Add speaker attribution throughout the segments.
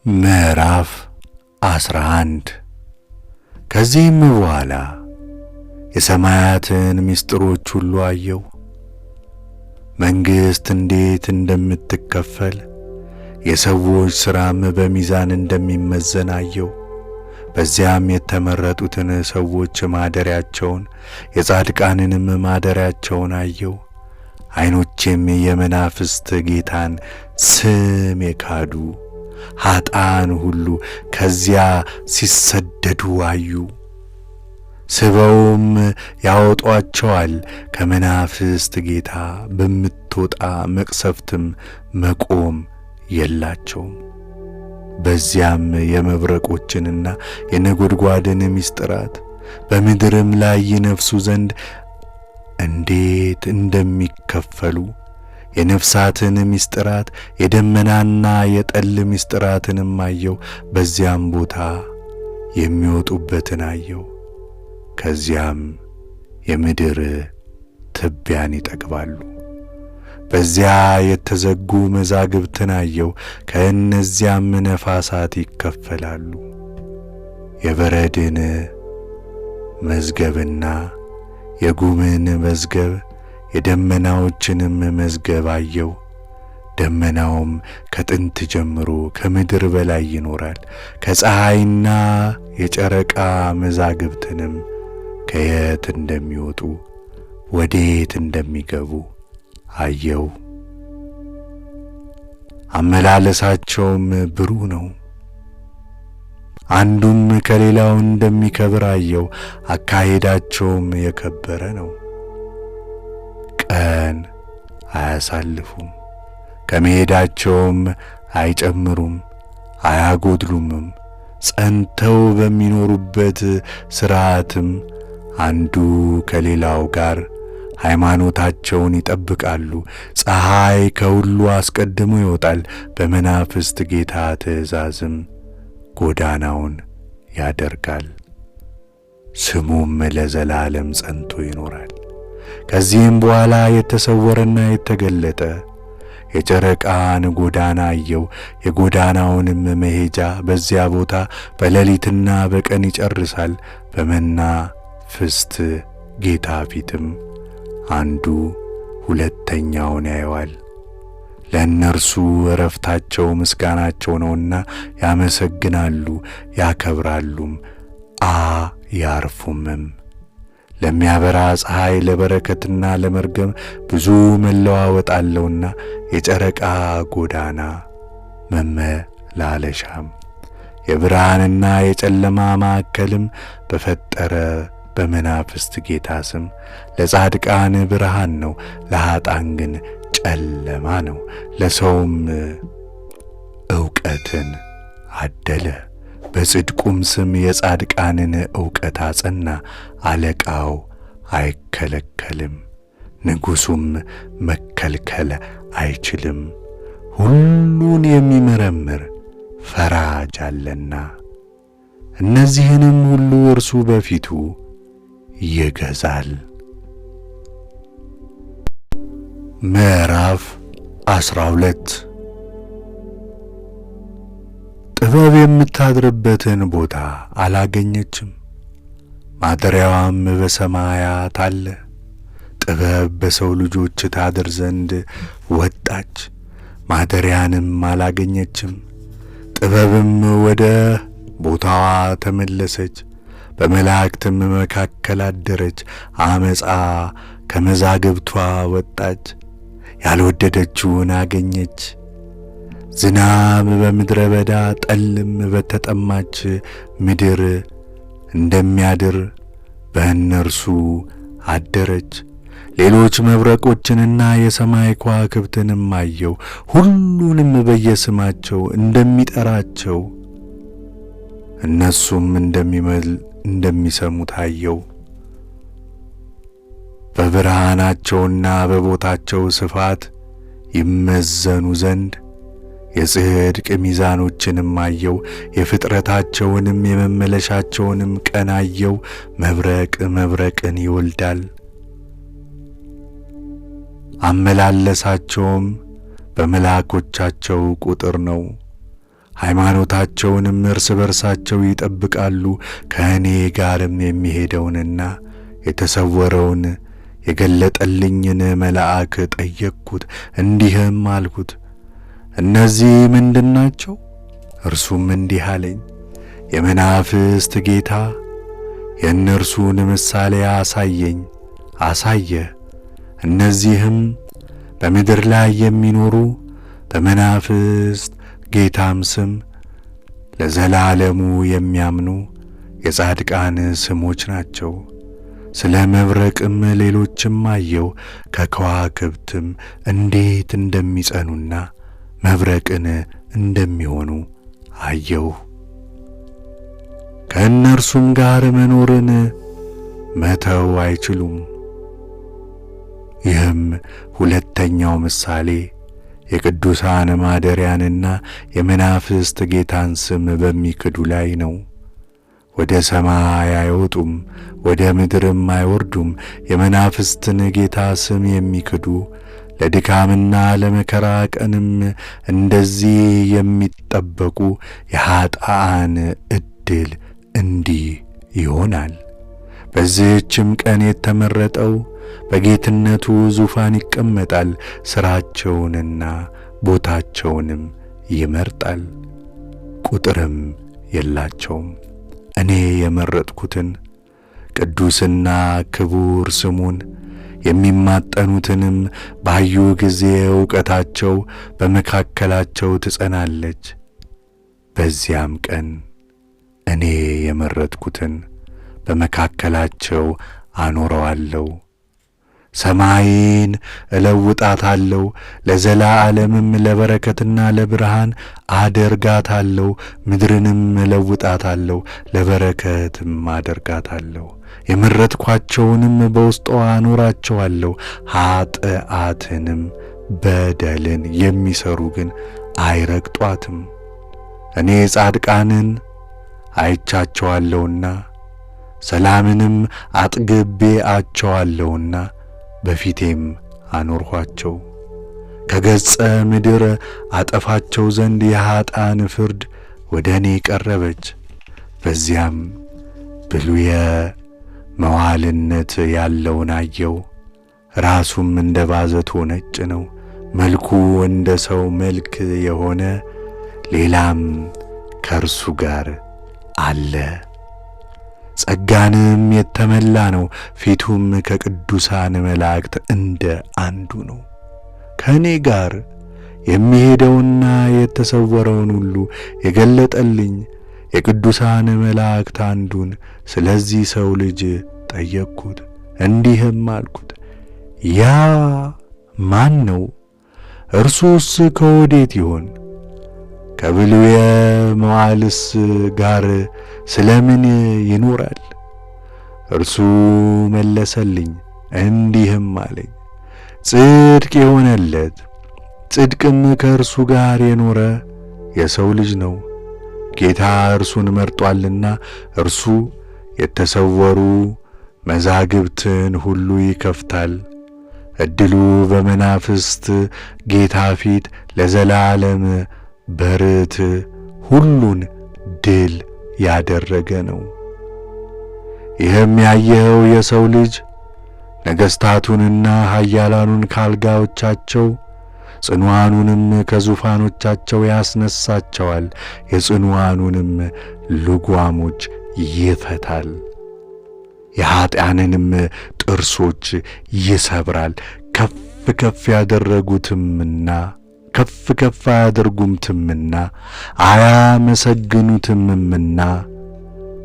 Speaker 1: ምዕራፍ 11 ከዚህም በኋላ የሰማያትን ምስጢሮች ሁሉ አየሁ። መንግሥት እንዴት እንደምትከፈል የሰዎች ሥራም በሚዛን እንደሚመዘን አየሁ። በዚያም የተመረጡትን ሰዎች ማደሪያቸውን የጻድቃንንም ማደሪያቸውን አየሁ። ዓይኖቼም የመናፍስት ጌታን ስም የካዱ ኀጣን ሁሉ ከዚያ ሲሰደዱ አዩ። ስበውም ያወጧቸዋል፣ ከመናፍስት ጌታ በምትወጣ መቅሰፍትም መቆም የላቸውም። በዚያም የመብረቆችንና የነጐድጓድን ምስጢራት በምድርም ላይ ይነፍሱ ዘንድ እንዴት እንደሚከፈሉ የነፍሳትን ምስጢራት የደመናና የጠል ምስጢራትንም አየሁ። በዚያም ቦታ የሚወጡበትን አየሁ። ከዚያም የምድር ትቢያን ይጠግባሉ። በዚያ የተዘጉ መዛግብትን አየሁ። ከእነዚያም ነፋሳት ይከፈላሉ። የበረድን መዝገብና የጉምን መዝገብ የደመናዎችንም መዝገብ አየሁ። ደመናውም ከጥንት ጀምሮ ከምድር በላይ ይኖራል። ከፀሐይና የጨረቃ መዛግብትንም ከየት እንደሚወጡ ወዴት እንደሚገቡ አየሁ። አመላለሳቸውም ብሩህ ነው። አንዱም ከሌላው እንደሚከብር አየሁ። አካሄዳቸውም የከበረ ነው። ቀን አያሳልፉም፣ ከመሄዳቸውም አይጨምሩም አያጎድሉምም። ጸንተው በሚኖሩበት ሥርዓትም አንዱ ከሌላው ጋር ሃይማኖታቸውን ይጠብቃሉ። ፀሐይ ከሁሉ አስቀድሞ ይወጣል፣ በመናፍስት ጌታ ትእዛዝም ጎዳናውን ያደርጋል። ስሙም ለዘላለም ጸንቶ ይኖራል። ከዚህም በኋላ የተሰወረና የተገለጠ የጨረቃን ጎዳና አየሁ። የጎዳናውንም መሄጃ በዚያ ቦታ በሌሊትና በቀን ይጨርሳል። በመናፍስት ጌታ ፊትም አንዱ ሁለተኛውን ያየዋል። ለእነርሱ ዕረፍታቸው ምስጋናቸው ነውና ያመሰግናሉ፣ ያከብራሉም፣ አያርፉምም። ለሚያበራ ፀሐይ ለበረከትና ለመርገም ብዙ መለዋወጥ አለውና የጨረቃ ጎዳና መመላለሻም የብርሃንና የጨለማ ማዕከልም በፈጠረ በመናፍስት ጌታ ስም ለጻድቃን ብርሃን ነው፣ ለኀጣን ግን ጨለማ ነው። ለሰውም ዕውቀትን አደለ፣ በጽድቁም ስም የጻድቃንን ዕውቀት አጸና። አለቃው አይከለከልም፣ ንጉሡም መከልከል አይችልም። ሁሉን የሚመረምር ፈራጅ አለና እነዚህንም ሁሉ እርሱ በፊቱ ይገዛል። ምዕራፍ 12 ጥበብ የምታድርበትን ቦታ አላገኘችም፣ ማደሪያዋም በሰማያት አለ። ጥበብ በሰው ልጆች ታድር ዘንድ ወጣች፣ ማደሪያንም አላገኘችም። ጥበብም ወደ ቦታዋ ተመለሰች፣ በመላእክትም መካከል አደረች። አመፃ ከመዛግብቷ ወጣች፣ ያልወደደችውን አገኘች። ዝናብ በምድረ በዳ ጠልም በተጠማች ምድር እንደሚያድር በእነርሱ አደረች። ሌሎች መብረቆችንና የሰማይ ከዋክብትንም አየሁ። ሁሉንም በየስማቸው እንደሚጠራቸው እነሱም እንደሚሰሙት አየሁ። በብርሃናቸውና በቦታቸው ስፋት ይመዘኑ ዘንድ የጽድቅ ሚዛኖችንም አየሁ። የፍጥረታቸውንም የመመለሻቸውንም ቀን አየሁ። መብረቅ መብረቅን ይወልዳል፣ አመላለሳቸውም በመላእኮቻቸው ቁጥር ነው። ሃይማኖታቸውንም እርስ በርሳቸው ይጠብቃሉ። ከእኔ ጋርም የሚሄደውንና የተሰወረውን የገለጠልኝን መልአክ ጠየቅኩት፣ እንዲህም አልኩት፣ እነዚህ ምንድናቸው? እርሱም እንዲህ አለኝ፣ የመናፍስት ጌታ የእነርሱን ምሳሌ አሳየ። እነዚህም በምድር ላይ የሚኖሩ በመናፍስት ጌታም ስም ለዘላለሙ የሚያምኑ የጻድቃን ስሞች ናቸው። ስለ መብረቅም ሌሎችም አየው፣ ከከዋክብትም እንዴት እንደሚጸኑና መብረቅን እንደሚሆኑ አየው። ከእነርሱም ጋር መኖርን መተው አይችሉም። ይህም ሁለተኛው ምሳሌ የቅዱሳን ማደሪያንና የመናፍስት ጌታን ስም በሚክዱ ላይ ነው። ወደ ሰማይ አይወጡም፣ ወደ ምድርም አይወርዱም። የመናፍስትን ጌታ ስም የሚክዱ ለድካምና ለመከራ ቀንም እንደዚህ የሚጠበቁ የኀጥኣን ዕድል እንዲህ ይሆናል። በዚህችም ቀን የተመረጠው በጌትነቱ ዙፋን ይቀመጣል፣ ሥራቸውንና ቦታቸውንም ይመርጣል፣ ቁጥርም የላቸውም። እኔ የመረጥኩትን ቅዱስና ክቡር ስሙን የሚማጠኑትንም ባዩ ጊዜ ዕውቀታቸው በመካከላቸው ትጸናለች። በዚያም ቀን እኔ የመረጥኩትን በመካከላቸው አኖረዋለሁ። ሰማይን እለውጣታለሁ፣ ለዘላለምም ለበረከትና ለብርሃን አደርጋታለሁ። ምድርንም እለውጣታለሁ፣ ለበረከትም አደርጋታለሁ። የመረጥኳቸውንም በውስጧ አኖራቸዋለሁ። ኀጥኣትንም በደልን የሚሰሩ ግን አይረግጧትም። እኔ ጻድቃንን አይቻቸዋለሁና ሰላምንም አጥግቤአቸዋለሁና በፊቴም አኖርኋቸው። ከገጸ ምድር አጠፋቸው ዘንድ የኀጥኣን ፍርድ ወደ እኔ ቀረበች። በዚያም ብሉየ መዋልነት ያለውን አየው። ራሱም እንደ ባዘቶ ነጭ ነው። መልኩ እንደ ሰው መልክ የሆነ ሌላም ከእርሱ ጋር አለ። ጸጋንም የተመላ ነው። ፊቱም ከቅዱሳን መላእክት እንደ አንዱ ነው። ከእኔ ጋር የሚሄደውና የተሰወረውን ሁሉ የገለጠልኝ የቅዱሳን መላእክት አንዱን ስለዚህ ሰው ልጅ ጠየቅኩት፣ እንዲህም አልኩት፣ ያ ማን ነው? እርሱስ ከወዴት ይሆን? ከብሉየ መዋዕልስ ጋር ስለምን ይኖራል? እርሱ መለሰልኝ እንዲህም አለኝ፣ ጽድቅ የሆነለት ጽድቅም ከእርሱ ጋር የኖረ የሰው ልጅ ነው። ጌታ እርሱን መርጧልና እርሱ የተሰወሩ መዛግብትን ሁሉ ይከፍታል። ዕድሉ በመናፍስት ጌታ ፊት ለዘላለም በርት ሁሉን ድል ያደረገ ነው። ይህም ያየኸው የሰው ልጅ ነገሥታቱንና ኃያላኑን ካልጋዎቻቸው ጽኑዓኑንም ከዙፋኖቻቸው ያስነሳቸዋል፣ የጽኑዓኑንም ልጓሞች ይፈታል፣ የኀጥኣንንም ጥርሶች ይሰብራል። ከፍ ከፍ አያደርጉትምና አያመሰግኑትምና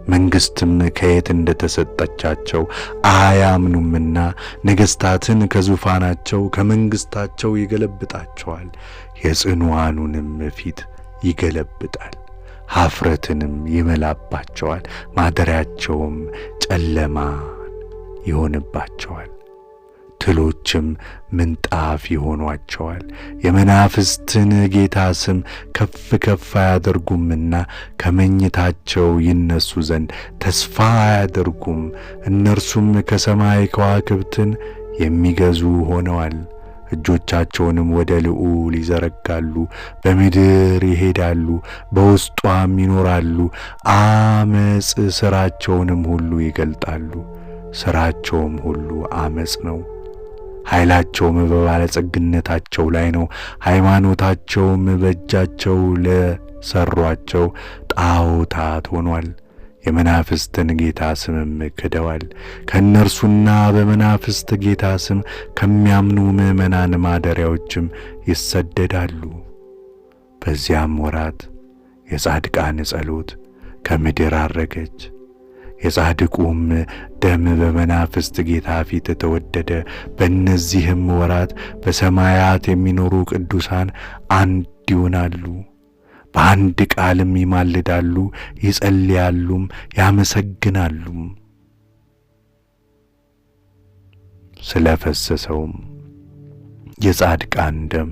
Speaker 1: መንግሥትም ከየት እንደተሰጠቻቸው አያምኑምና ነገሥታትን ከዙፋናቸው ከመንግሥታቸው ይገለብጣቸዋል፣ የጽኑዓኑንም ፊት ይገለብጣል፣ ኀፍረትንም ይመላባቸዋል፣ ማደሪያቸውም ጨለማን ይሆንባቸዋል፣ ትሎችም ምንጣፍ ይሆኗቸዋል። የመናፍስትን ጌታ ስም ከፍ ከፍ አያደርጉምና ከመኝታቸው ይነሱ ዘንድ ተስፋ አያደርጉም። እነርሱም ከሰማይ ከዋክብትን የሚገዙ ሆነዋል። እጆቻቸውንም ወደ ልዑል ይዘረጋሉ። በምድር ይሄዳሉ፣ በውስጧም ይኖራሉ። አመፅ ሥራቸውንም ሁሉ ይገልጣሉ። ሥራቸውም ሁሉ አመፅ ነው። ኃይላቸውም በባለጸግነታቸው ላይ ነው። ሃይማኖታቸውም በእጃቸው ለሠሯቸው ጣዖታት ሆኗል። የመናፍስትን ጌታ ስምም ክደዋል። ከእነርሱና በመናፍስት ጌታ ስም ከሚያምኑ ምዕመናን ማደሪያዎችም ይሰደዳሉ። በዚያም ወራት የጻድቃን ጸሎት ከምድር አረገች። የጻድቁም ደም በመናፍስት ጌታ ፊት ተወደደ። በእነዚህም ወራት በሰማያት የሚኖሩ ቅዱሳን አንድ ይሆናሉ፣ በአንድ ቃልም ይማልዳሉ፣ ይጸልያሉም፣ ያመሰግናሉም። ስለ ፈሰሰውም የጻድቃን ደም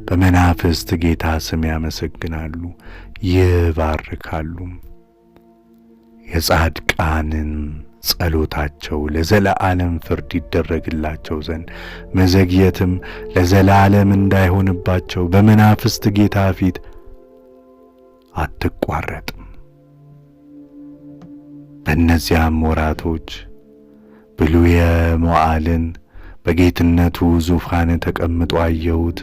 Speaker 1: በመናፍስት ጌታ ስም ያመሰግናሉ፣ ይባርካሉም። የጻድቃንን ጸሎታቸው ለዘላለም ፍርድ ይደረግላቸው ዘንድ መዘግየትም ለዘላለም እንዳይሆንባቸው በመናፍስት ጌታ ፊት አትቋረጥም። በእነዚያም ወራቶች ብሉየ መዋዕልን በጌትነቱ ዙፋን ተቀምጦ አየሁት።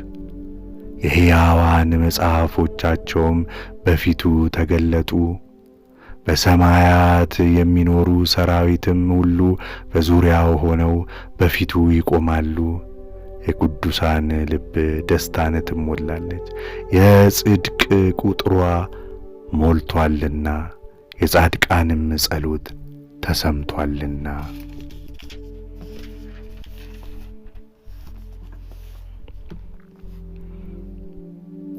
Speaker 1: የሕያዋን መጽሐፎቻቸውም በፊቱ ተገለጡ። በሰማያት የሚኖሩ ሰራዊትም ሁሉ በዙሪያው ሆነው በፊቱ ይቆማሉ። የቅዱሳን ልብ ደስታን ትሞላለች፣ የጽድቅ ቁጥሯ ሞልቶአልና፣ የጻድቃንም ጸሎት ተሰምቶአልና።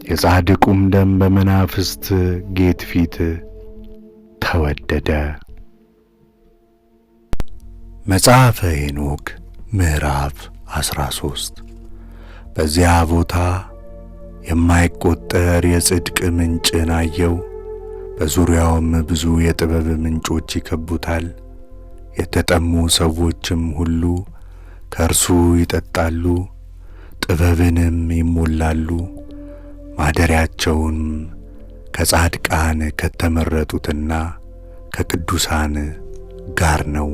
Speaker 1: የጻድቁም ደም በመናፍስት ጌት ፊት ተወደደ። መጽሐፈ ሄኖክ ምዕራፍ 13 በዚያ ቦታ የማይቆጠር የጽድቅ ምንጭን አየው። በዙሪያውም ብዙ የጥበብ ምንጮች ይከቡታል። የተጠሙ ሰዎችም ሁሉ ከእርሱ ይጠጣሉ፣ ጥበብንም ይሞላሉ። ማደሪያቸውም ከጻድቃን ከተመረጡትና ከቅዱሳን ጋር ነው።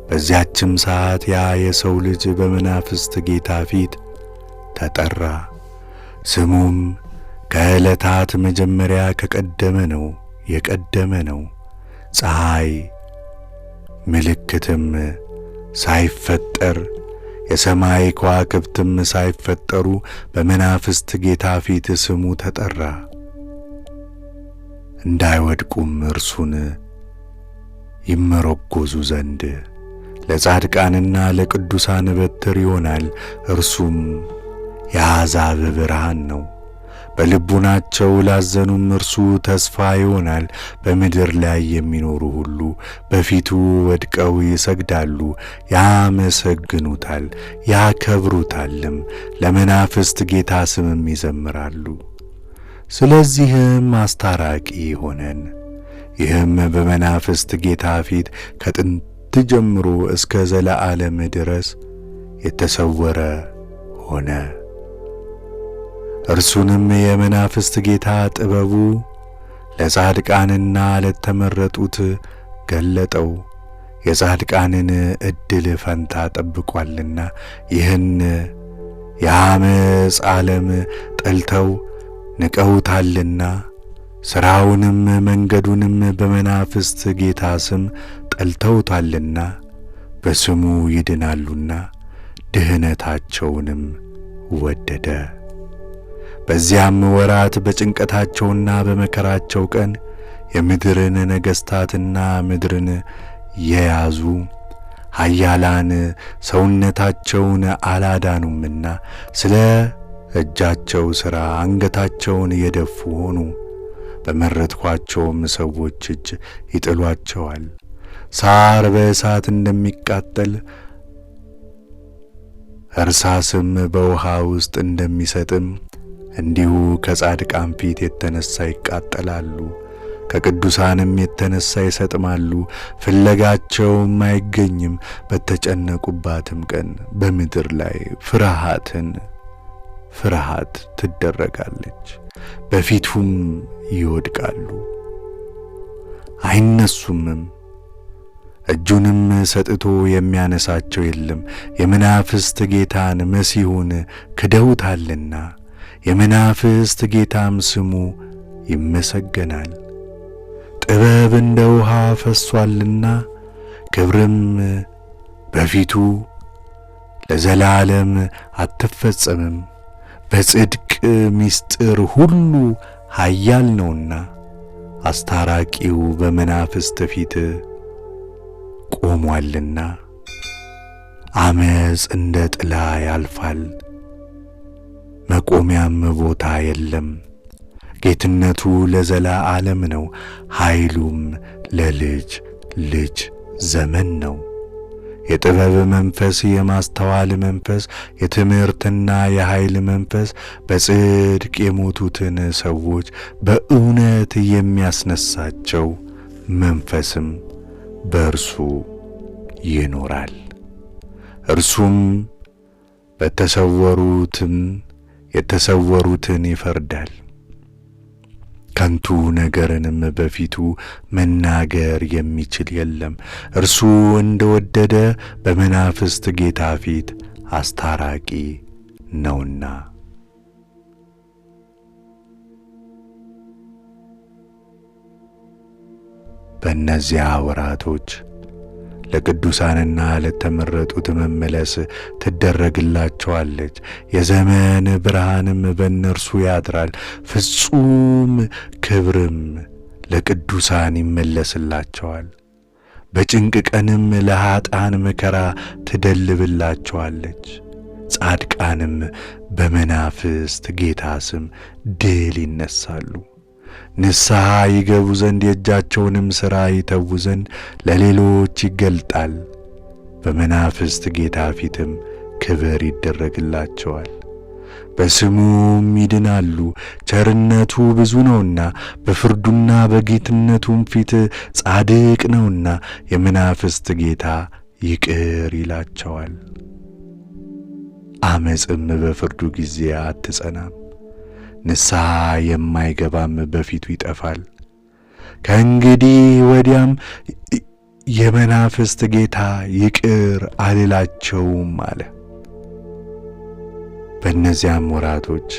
Speaker 1: በዚያችም ሰዓት ያ የሰው ልጅ በመናፍስት ጌታ ፊት ተጠራ። ስሙም ከዕለታት መጀመሪያ የቀደመ ነው። ፀሐይ ምልክትም ሳይፈጠር የሰማይ ከዋክብትም ሳይፈጠሩ በመናፍስት ጌታ ፊት ስሙ ተጠራ። እንዳይወድቁም እርሱን ይመረጎዙ ዘንድ ለጻድቃንና ለቅዱሳን በትር ይሆናል። እርሱም የአሕዛብ ብርሃን ነው። በልቡናቸው ላዘኑም እርሱ ተስፋ ይሆናል። በምድር ላይ የሚኖሩ ሁሉ በፊቱ ወድቀው ይሰግዳሉ፣ ያመሰግኑታል፣ ያከብሩታልም፣ ለመናፍስት ጌታ ስምም ይዘምራሉ። ስለዚህም አስታራቂ ሆነን። ይህም በመናፍስት ጌታ ፊት ከጥንት ጀምሮ እስከ ዘለዓለም ድረስ የተሰወረ ሆነ። እርሱንም የመናፍስት ጌታ ጥበቡ ለጻድቃንና ለተመረጡት ገለጠው። የጻድቃንን ዕድል ፈንታ ጠብቋልና ይህን የዓመፅ ዓለም ጠልተው ንቀውታልና ሥራውንም መንገዱንም በመናፍስት ጌታ ስም ጠልተውታልና በስሙ ይድናሉና ድህነታቸውንም ወደደ። በዚያም ወራት በጭንቀታቸውና በመከራቸው ቀን የምድርን ነገሥታትና ምድርን የያዙ ኃያላን ሰውነታቸውን አላዳኑምና ስለ እጃቸው ሥራ አንገታቸውን የደፉ ሆኑ። በመረጥኳቸውም ሰዎች እጅ ይጥሏቸዋል። ሳር በእሳት እንደሚቃጠል እርሳስም በውሃ ውስጥ እንደሚሰጥም እንዲሁ ከጻድቃን ፊት የተነሣ ይቃጠላሉ። ከቅዱሳንም የተነሳ ይሰጥማሉ፣ ፍለጋቸውም አይገኝም። በተጨነቁባትም ቀን በምድር ላይ ፍርሃት ትደረጋለች። በፊቱም ይወድቃሉ አይነሱምም። እጁንም ሰጥቶ የሚያነሳቸው የለም። የመናፍስት ጌታን መሲሁን ክደውታልና፣ የመናፍስት ጌታም ስሙ ይመሰገናል። ጥበብ እንደ ውሃ ፈሷልና፣ ክብርም በፊቱ ለዘላለም አትፈጸምም። በጽድቅ ምስጢር ሁሉ ኃያል ነውና፣ አስታራቂው በመናፍስት ፊት ቆሟልና። ዓመፅ እንደ ጥላ ያልፋል፣ መቆሚያም ቦታ የለም። ጌትነቱ ለዘላለም ነው፣ ኃይሉም ለልጅ ልጅ ዘመን ነው። የጥበብ መንፈስ፣ የማስተዋል መንፈስ፣ የትምህርትና የኃይል መንፈስ በጽድቅ የሞቱትን ሰዎች በእውነት የሚያስነሳቸው መንፈስም በእርሱ ይኖራል። እርሱም የተሰወሩትን ይፈርዳል። ከንቱ ነገርንም በፊቱ መናገር የሚችል የለም። እርሱ እንደወደደ በመናፍስት ጌታ ፊት አስታራቂ ነውና። በእነዚያ ወራቶች ለቅዱሳንና ለተመረጡት መመለስ ትደረግላቸዋለች። የዘመን ብርሃንም በእነርሱ ያድራል። ፍጹም ክብርም ለቅዱሳን ይመለስላቸዋል። በጭንቅ ቀንም ለኀጣን መከራ ትደልብላቸዋለች። ጻድቃንም በመናፍስት ጌታ ስም ድል ይነሳሉ። ንስሐ ይገቡ ዘንድ የእጃቸውንም ሥራ ይተዉ ዘንድ ለሌሎች ይገልጣል። በመናፍስት ጌታ ፊትም ክብር ይደረግላቸዋል። በስሙም ይድናሉ። ቸርነቱ ብዙ ነውና በፍርዱና በጌትነቱም ፊት ጻድቅ ነውና የመናፍስት ጌታ ይቅር ይላቸዋል። ዓመፅም በፍርዱ ጊዜ አትጸናም። ንስሐ የማይገባም በፊቱ ይጠፋል። ከእንግዲህ ወዲያም የመናፍስት ጌታ ይቅር አልላቸውም አለ። በእነዚያም ወራቶች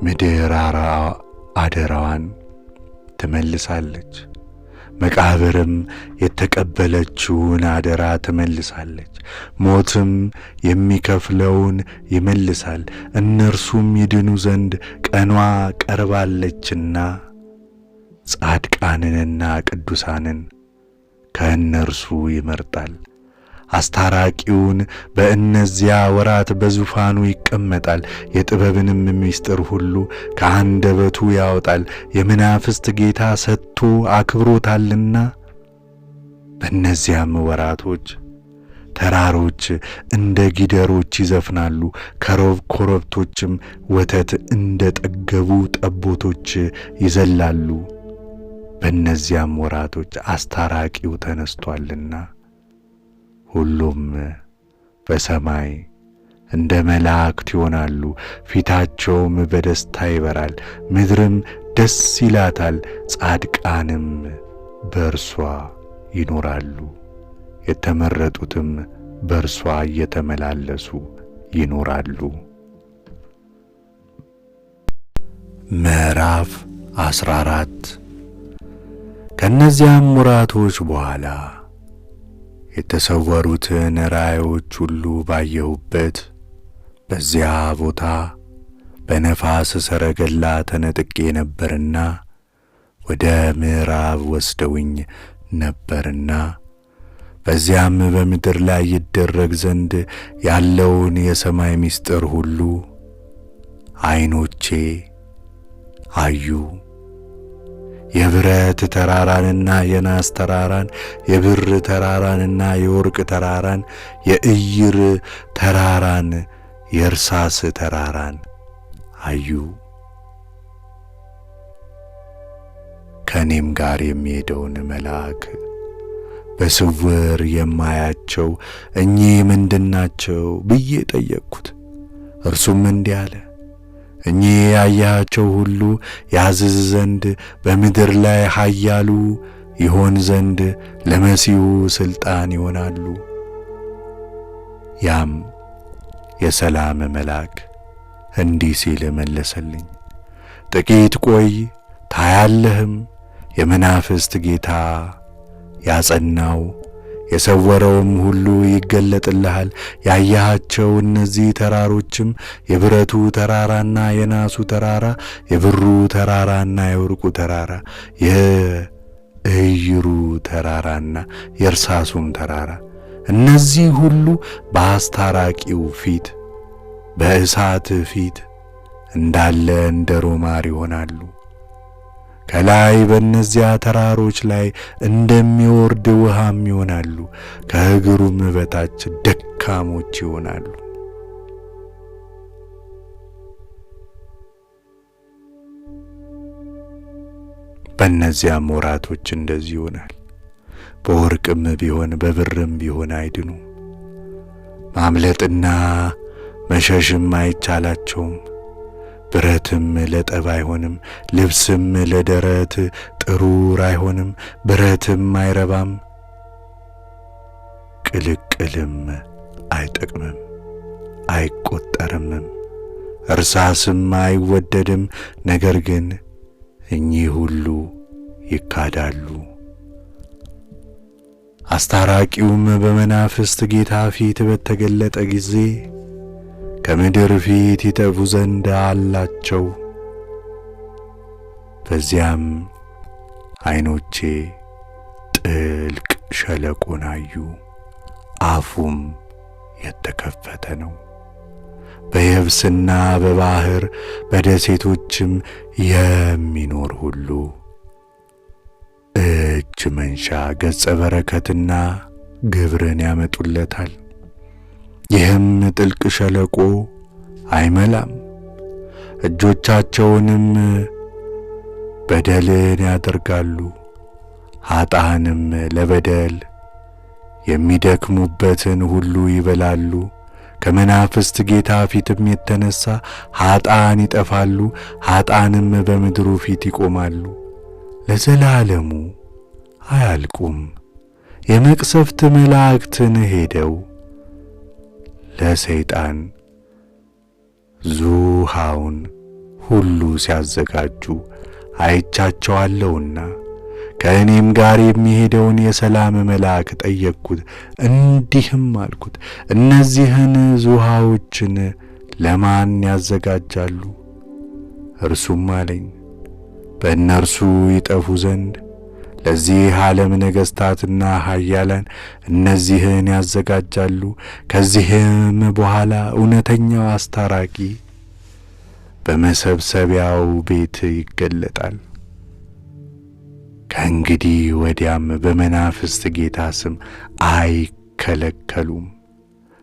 Speaker 1: ምድር አደራዋን ትመልሳለች፣ መቃብርም የተቀበለችውን አደራ ትመልሳለች። ሞትም የሚከፍለውን ይመልሳል። እነርሱም ይድኑ ዘንድ ቀኗ ቀርባለችና ጻድቃንንና ቅዱሳንን ከእነርሱ ይመርጣል። አስታራቂውን በእነዚያ ወራት በዙፋኑ ይቀመጣል። የጥበብንም ምስጢር ሁሉ ከአንደበቱ ያወጣል። የመናፍስት ጌታ ሰጥቶ አክብሮታልና። በእነዚያም ወራቶች ተራሮች እንደ ጊደሮች ይዘፍናሉ፣ ኮረብቶችም ወተት እንደ ጠገቡ ጠቦቶች ይዘላሉ። በእነዚያም ወራቶች አስታራቂው ተነስቶአልና ሁሉም በሰማይ እንደ መላእክት ይሆናሉ። ፊታቸውም በደስታ ይበራል፣ ምድርም ደስ ይላታል። ጻድቃንም በእርሷ ይኖራሉ፣ የተመረጡትም በእርሷ እየተመላለሱ ይኖራሉ። ምዕራፍ 14 ከእነዚያም ወራቶች በኋላ የተሰወሩትን ራእዮች ሁሉ ባየሁበት በዚያ ቦታ በነፋስ ሰረገላ ተነጥቄ ነበርና ወደ ምዕራብ ወስደውኝ ነበርና በዚያም በምድር ላይ ይደረግ ዘንድ ያለውን የሰማይ ምስጢር ሁሉ ዓይኖቼ አዩ። የብረት ተራራንና የናስ ተራራን፣ የብር ተራራንና የወርቅ ተራራን፣ የእይር ተራራን፣ የእርሳስ ተራራን አዩ። ከእኔም ጋር የሚሄደውን መልአክ በስውር የማያቸው እኚህ ምንድናቸው ብዬ ጠየቅኩት። እርሱም እንዲህ አለ፣ እኚህ ያያቸው ሁሉ ያዝዝ ዘንድ በምድር ላይ ኃያሉ ይሆን ዘንድ ለመሲሁ ሥልጣን ይሆናሉ። ያም የሰላም መልአክ እንዲህ ሲል መለሰልኝ፣ ጥቂት ቆይ ታያለህም፣ የመናፍስት ጌታ ያጸናው የሰወረውም ሁሉ ይገለጥልሃል። ያያቸው እነዚህ ተራሮችም የብረቱ ተራራና የናሱ ተራራ፣ የብሩ ተራራና የወርቁ ተራራ፣ የእይሩ ተራራና የእርሳሱም ተራራ፣ እነዚህ ሁሉ በአስታራቂው ፊት በእሳት ፊት እንዳለ እንደ ሮማር ይሆናሉ። ከላይ በእነዚያ ተራሮች ላይ እንደሚወርድ ውሃም ይሆናሉ። ከእግሩም በታች ደካሞች ይሆናሉ። በእነዚያም ወራቶች እንደዚህ ይሆናል። በወርቅም ቢሆን በብርም ቢሆን አይድኑም። ማምለጥና መሸሽም አይቻላቸውም። ብረትም ለጠብ አይሆንም፣ ልብስም ለደረት ጥሩር አይሆንም። ብረትም አይረባም፣ ቅልቅልም አይጠቅምም፣ አይቈጠርምም። እርሳስም አይወደድም። ነገር ግን እኚህ ሁሉ ይካዳሉ። አስታራቂውም በመናፍስት ጌታ ፊት በተገለጠ ጊዜ ከምድር ፊት ይጠፉ ዘንድ አላቸው። በዚያም ዓይኖቼ ጥልቅ ሸለቆን አዩ፣ አፉም የተከፈተ ነው። በየብስና በባህር በደሴቶችም የሚኖር ሁሉ እጅ መንሻ ገጸ በረከትና ግብርን ያመጡለታል። ይህም ጥልቅ ሸለቆ አይመላም። እጆቻቸውንም በደልን ያደርጋሉ፣ ኀጥኣንም ለበደል የሚደክሙበትን ሁሉ ይበላሉ። ከመናፍስት ጌታ ፊትም የተነሣ ኀጥኣን ይጠፋሉ፣ ኀጥኣንም በምድሩ ፊት ይቆማሉ፣ ለዘላለሙ አያልቁም። የመቅሰፍት መላእክትን ሄደው ለሰይጣን ዙሃውን ሁሉ ሲያዘጋጁ አይቻቸዋለሁና ከእኔም ጋር የሚሄደውን የሰላም መልአክ ጠየቅኩት። እንዲህም አልኩት፣ እነዚህን ዙሃዎችን ለማን ያዘጋጃሉ? እርሱም አለኝ፣ በእነርሱ ይጠፉ ዘንድ ለዚህ ዓለም ነገሥታትና ኃያላን እነዚህን ያዘጋጃሉ። ከዚህም በኋላ እውነተኛው አስታራቂ በመሰብሰቢያው ቤት ይገለጣል። ከእንግዲህ ወዲያም በመናፍስት ጌታ ስም አይከለከሉም።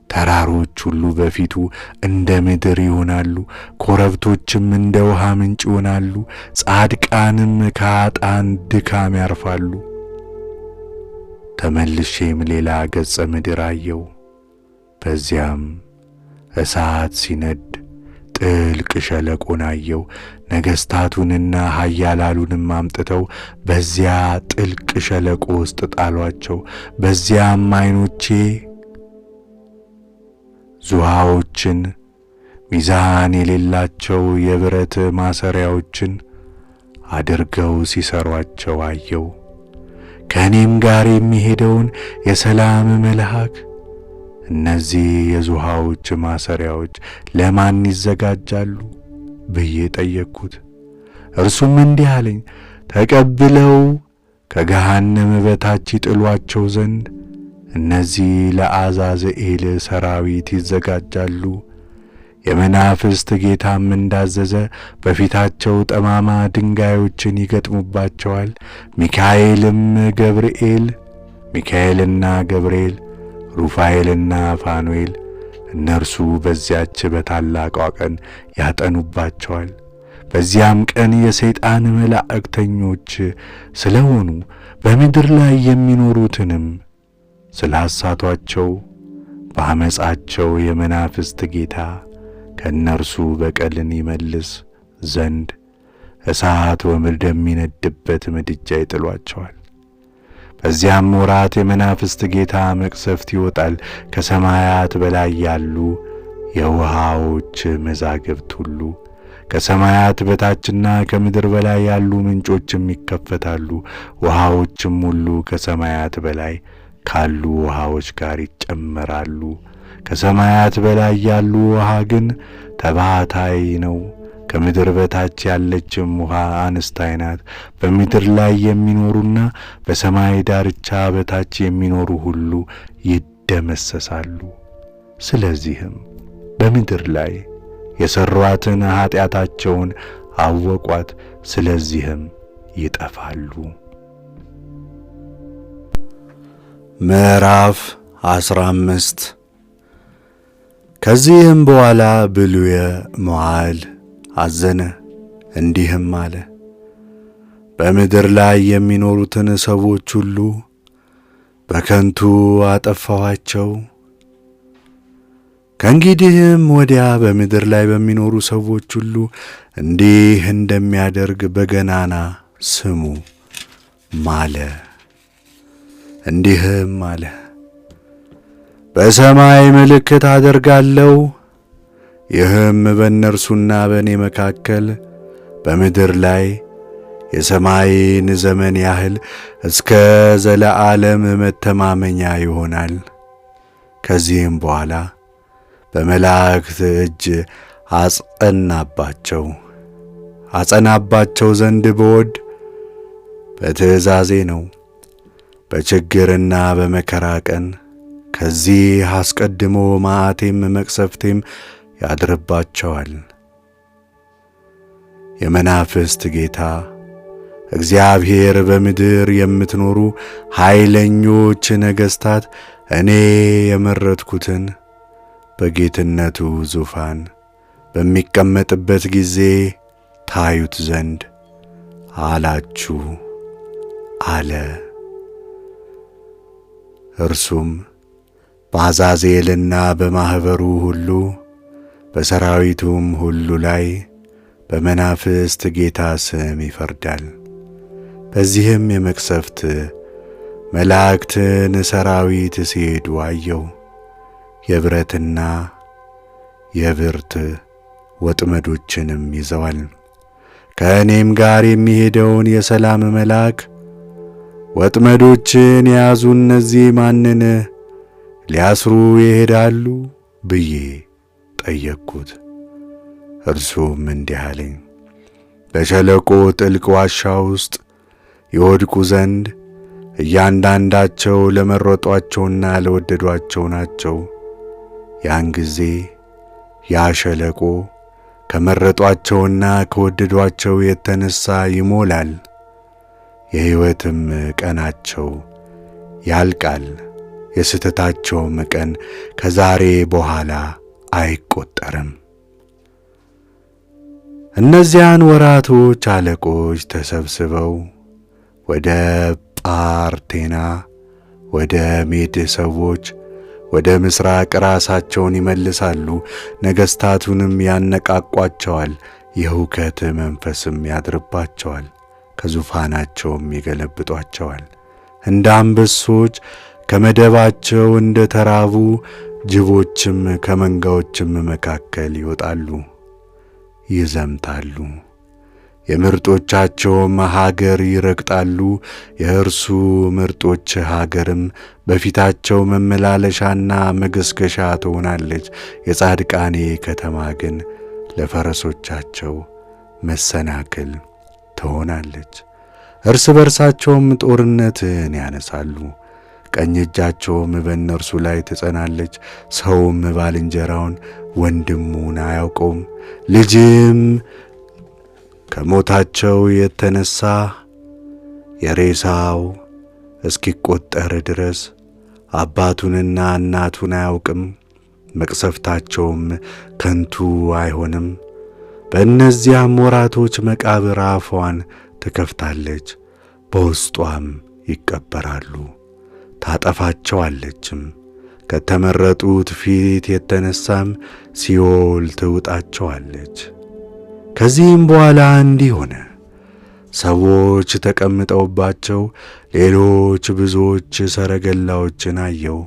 Speaker 1: ተራሮች ሁሉ በፊቱ እንደ ምድር ይሆናሉ፣ ኮረብቶችም እንደ ውሃ ምንጭ ይሆናሉ። ጻድቃንም ከኀጥኣን ድካም ያርፋሉ። ተመልሼም ሌላ ገጸ ምድር አየሁ። በዚያም እሳት ሲነድ ጥልቅ ሸለቆን አየሁ። ነገሥታቱንና ኃያላኑንም አምጥተው በዚያ ጥልቅ ሸለቆ ውስጥ ጣሏቸው። በዚያም ዓይኖቼ ዙሃዎችን ሚዛን የሌላቸው የብረት ማሰሪያዎችን አድርገው ሲሰሯቸው አየው። ከእኔም ጋር የሚሄደውን የሰላም መልአክ እነዚህ የዙሃዎች ማሰሪያዎች ለማን ይዘጋጃሉ ብዬ ጠየቅኩት። እርሱም እንዲህ አለኝ፣ ተቀብለው ከገሃነም በታች ይጥሏቸው ዘንድ እነዚህ ለአዛዝኤል ሰራዊት ይዘጋጃሉ። የመናፍስት ጌታም እንዳዘዘ በፊታቸው ጠማማ ድንጋዮችን ይገጥሙባቸዋል። ሚካኤልና ገብርኤል፣ ሩፋኤልና ፋኑኤል እነርሱ በዚያች በታላቋ ቀን ያጠኑባቸዋል። በዚያም ቀን የሰይጣን መላእክተኞች ስለሆኑ በምድር ላይ የሚኖሩትንም ስላሳቷቸው በአመፃቸው የመናፍስት ጌታ ከእነርሱ በቀልን ይመልስ ዘንድ እሳት ወደሚነድበት ምድጃ ይጥሏቸዋል። በዚያም ወራት የመናፍስት ጌታ መቅሰፍት ይወጣል። ከሰማያት በላይ ያሉ የውሃዎች መዛግብት ሁሉ ከሰማያት በታችና ከምድር በላይ ያሉ ምንጮችም ይከፈታሉ። ውሃዎችም ሁሉ ከሰማያት በላይ ካሉ ውሃዎች ጋር ይጨመራሉ። ከሰማያት በላይ ያሉ ውሃ ግን ተባታይ ነው። ከምድር በታች ያለችም ውሃ አነስታይ ናት። በምድር ላይ የሚኖሩና በሰማይ ዳርቻ በታች የሚኖሩ ሁሉ ይደመሰሳሉ። ስለዚህም በምድር ላይ የሠሯትን ኀጢአታቸውን አወቋት፣ ስለዚህም ይጠፋሉ። ምዕራፍ 15 ከዚህም በኋላ ብሉየ መዋዕል አዘነ፣ እንዲህም አለ። በምድር ላይ የሚኖሩትን ሰዎች ሁሉ በከንቱ አጠፋኋቸው። ከእንግዲህም ወዲያ በምድር ላይ በሚኖሩ ሰዎች ሁሉ እንዲህ እንደሚያደርግ በገናና ስሙ ማለ። እንዲህም አለ፣ በሰማይ ምልክት አደርጋለሁ፣ ይህም በእነርሱና በእኔ መካከል በምድር ላይ የሰማይን ዘመን ያህል እስከ ዘለዓለም መተማመኛ ይሆናል። ከዚህም በኋላ በመላእክት እጅ አጸናባቸው ዘንድ ብወድ በትእዛዜ ነው። በችግርና በመከራ ቀን ከዚህ አስቀድሞ መዓቴም መቅሰፍቴም ያድርባቸዋል። የመናፍስት ጌታ እግዚአብሔር በምድር የምትኖሩ ኃይለኞች ነገሥታት እኔ የመረጥኩትን በጌትነቱ ዙፋን በሚቀመጥበት ጊዜ ታዩት ዘንድ አላችሁ አለ። እርሱም በአዛዜልና በማኅበሩ ሁሉ በሰራዊቱም ሁሉ ላይ በመናፍስት ጌታ ስም ይፈርዳል። በዚህም የመቅሰፍት መላእክትን ሰራዊት ሲሄዱ አየው። የብረትና የብርት ወጥመዶችንም ይዘዋል። ከእኔም ጋር የሚሄደውን የሰላም መልአክ ወጥመዶችን የያዙ እነዚህ ማንን ሊያስሩ ይሄዳሉ ብዬ ጠየቅኩት። እርሱም እንዲህ አለኝ፣ በሸለቆ ጥልቅ ዋሻ ውስጥ ይወድቁ ዘንድ እያንዳንዳቸው ለመረጧቸውና ለወደዷቸው ናቸው። ያን ጊዜ ያ ሸለቆ ከመረጧቸውና ከወደዷቸው የተነሣ ይሞላል፣ የሕይወትም ቀናቸው ያልቃል፣ የስህተታቸውም ቀን ከዛሬ በኋላ አይቈጠርም። እነዚያን ወራቶች አለቆች ተሰብስበው ወደ ጳርቴና ወደ ሜድ ሰዎች ወደ ምሥራቅ ራሳቸውን ይመልሳሉ። ነገሥታቱንም ያነቃቋቸዋል፣ የሁከት መንፈስም ያድርባቸዋል፣ ከዙፋናቸውም ይገለብጧቸዋል። እንደ አንበሶች ከመደባቸው እንደ ተራቡ ጅቦችም ከመንጋዎችም መካከል ይወጣሉ፣ ይዘምታሉ። የምርጦቻቸውም ሀገር ይረግጣሉ። የእርሱ ምርጦች ሀገርም በፊታቸው መመላለሻና መገስገሻ ትሆናለች። የጻድቃኔ ከተማ ግን ለፈረሶቻቸው መሰናክል ትሆናለች። እርስ በርሳቸውም ጦርነትን ያነሳሉ፣ ቀኝ እጃቸውም በእነርሱ ላይ ትጸናለች። ሰውም ባልንጀራውን ወንድሙን አያውቀውም። ልጅም ከሞታቸው የተነሣ የሬሳው እስኪቈጠር ድረስ አባቱንና እናቱን አያውቅም። መቅሰፍታቸውም ከንቱ አይሆንም። በእነዚያም ወራቶች መቃብር አፏን ትከፍታለች፣ በውስጧም ይቀበራሉ፣ ታጠፋቸዋለችም። ከተመረጡት ፊት የተነሳም ሲኦል ትውጣቸዋለች። ከዚህም በኋላ እንዲህ ሆነ። ሰዎች ተቀምጠውባቸው ሌሎች ብዙዎች ሰረገላዎችን አየው።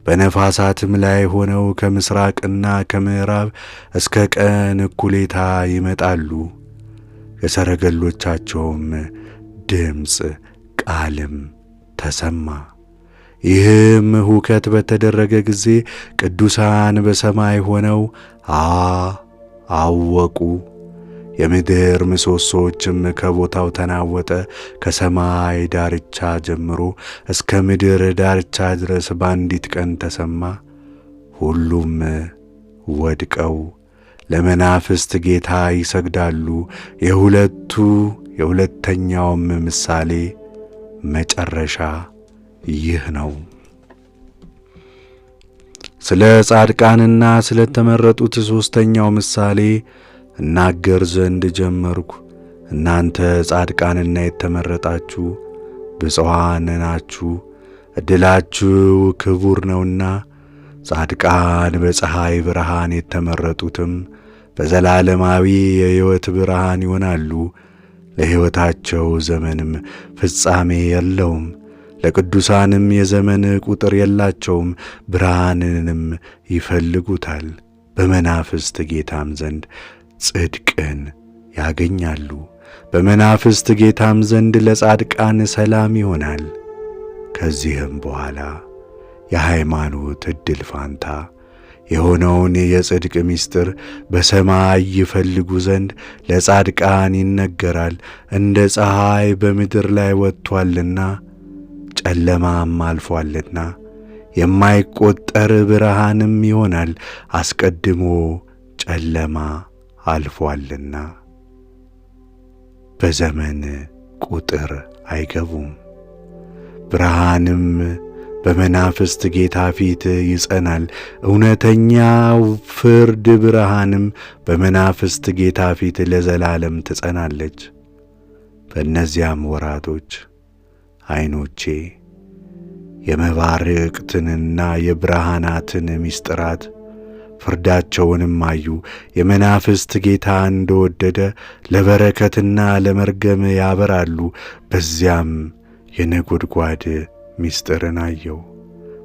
Speaker 1: በነፋሳትም ላይ ሆነው ከምሥራቅና ከምዕራብ እስከ ቀን እኩሌታ ይመጣሉ። የሰረገሎቻቸውም ድምፅ ቃልም ተሰማ። ይህም ሁከት በተደረገ ጊዜ ቅዱሳን በሰማይ ሆነው አወቁ። የምድር ምሰሶችም ከቦታው ተናወጠ። ከሰማይ ዳርቻ ጀምሮ እስከ ምድር ዳርቻ ድረስ በአንዲት ቀን ተሰማ። ሁሉም ወድቀው ለመናፍስት ጌታ ይሰግዳሉ። የሁለተኛውም ምሳሌ መጨረሻ ይህ ነው። ስለ ጻድቃንና ስለ ተመረጡት ሦስተኛው ምሳሌ እናገር ዘንድ ጀመርኩ። እናንተ ጻድቃንና የተመረጣችሁ ብፁዓን ናችሁ፣ ዕድላችሁ ክቡር ነውና። ጻድቃን በፀሐይ ብርሃን የተመረጡትም በዘላለማዊ የሕይወት ብርሃን ይሆናሉ። ለሕይወታቸው ዘመንም ፍጻሜ የለውም። ለቅዱሳንም የዘመን ቁጥር የላቸውም። ብርሃንንም ይፈልጉታል። በመናፍስት ጌታም ዘንድ ጽድቅን ያገኛሉ። በመናፍስት ጌታም ዘንድ ለጻድቃን ሰላም ይሆናል። ከዚህም በኋላ የሃይማኖት ዕድል ፋንታ የሆነውን የጽድቅ ምስጢር በሰማይ ይፈልጉ ዘንድ ለጻድቃን ይነገራል። እንደ ፀሐይ በምድር ላይ ወጥቶአልና ጨለማም አልፎአልና የማይቈጠር ብርሃንም ይሆናል። አስቀድሞ ጨለማ አልፎአልና በዘመን ቁጥር አይገቡም። ብርሃንም በመናፍስት ጌታ ፊት ይጸናል። እውነተኛው ፍርድ ብርሃንም በመናፍስት ጌታ ፊት ለዘላለም ትጸናለች። በእነዚያም ወራቶች ዓይኖቼ የመባርቅትንና የብርሃናትን ምስጢራት ፍርዳቸውንም አዩ። የመናፍስት ጌታ እንደወደደ ለበረከትና ለመርገም ያበራሉ። በዚያም የነጎድጓድ ምስጢርን አየው።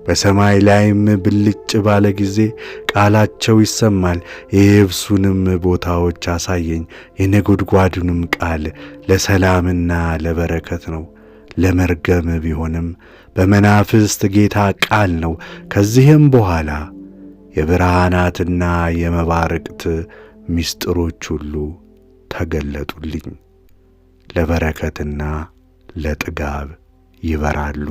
Speaker 1: በሰማይ ላይም ብልጭ ባለ ጊዜ ቃላቸው ይሰማል። የየብሱንም ቦታዎች አሳየኝ። የነጎድጓዱንም ቃል ለሰላምና ለበረከት ነው። ለመርገም ቢሆንም በመናፍስት ጌታ ቃል ነው። ከዚህም በኋላ የብርሃናትና የመባርቅት ምስጢሮች ሁሉ ተገለጡልኝ። ለበረከትና ለጥጋብ ይበራሉ።